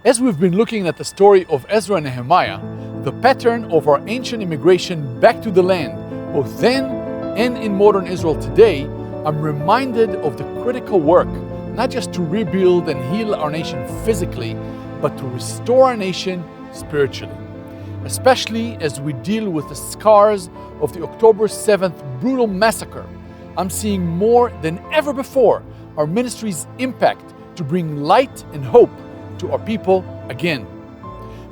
As we've been looking at the story of Ezra and Nehemiah, the pattern of our ancient immigration back to the land, both then and in modern Israel today, I'm reminded of the critical work, not just to rebuild and heal our nation physically, but to restore our nation spiritually. Especially as we deal with the scars of the October 7th brutal massacre, I'm seeing more than ever before our ministry's impact to bring light and hope to our people again.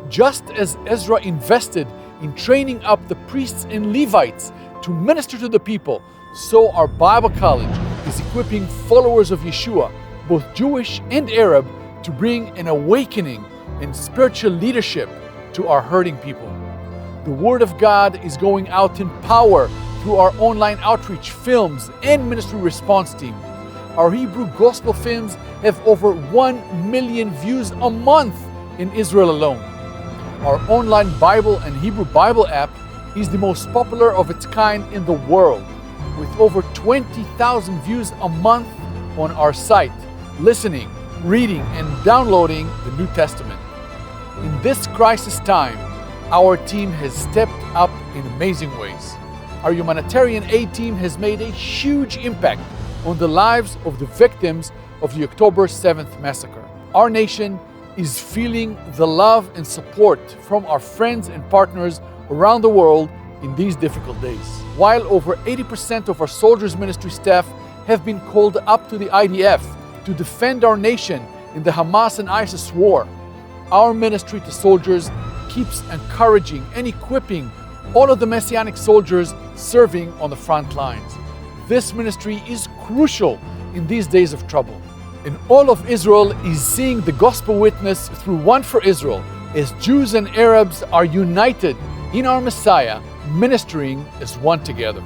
Just as Ezra invested in training up the priests and Levites to minister to the people, so our Bible college is equipping followers of Yeshua, both Jewish and Arab, to bring an awakening and spiritual leadership to our hurting people. The Word of God is going out in power through our online outreach, films, and ministry response team. Our Hebrew gospel films have over 1 million views a month in Israel alone. Our online Bible and Hebrew Bible app is the most popular of its kind in the world, with over 20,000 views a month on our site, listening, reading, and downloading the New Testament. In this crisis time, our team has stepped up in amazing ways. Our humanitarian aid team has made a huge impact on the lives of the victims of the October 7th massacre. Our nation is feeling the love and support from our friends and partners around the world in these difficult days. While over 80% of our soldiers ministry staff have been called up to the IDF to defend our nation in the Hamas and ISIS war, our ministry to soldiers keeps encouraging and equipping all of the Messianic soldiers serving on the front lines. This ministry is crucial in these days of trouble. And all of Israel is seeing the gospel witness through One for Israel, as Jews and Arabs are united in our Messiah, ministering as one together.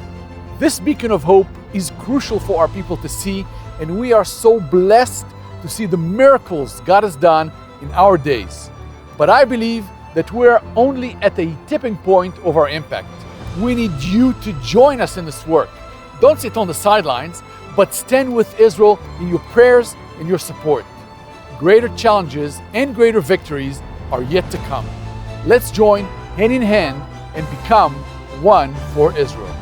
This beacon of hope is crucial for our people to see, and we are so blessed to see the miracles God has done in our days. But I believe that we're only at a tipping point of our impact. We need you to join us in this work. Don't sit on the sidelines, but stand with Israel in your prayers and your support. Greater challenges and greater victories are yet to come. Let's join hand in hand and become one for Israel.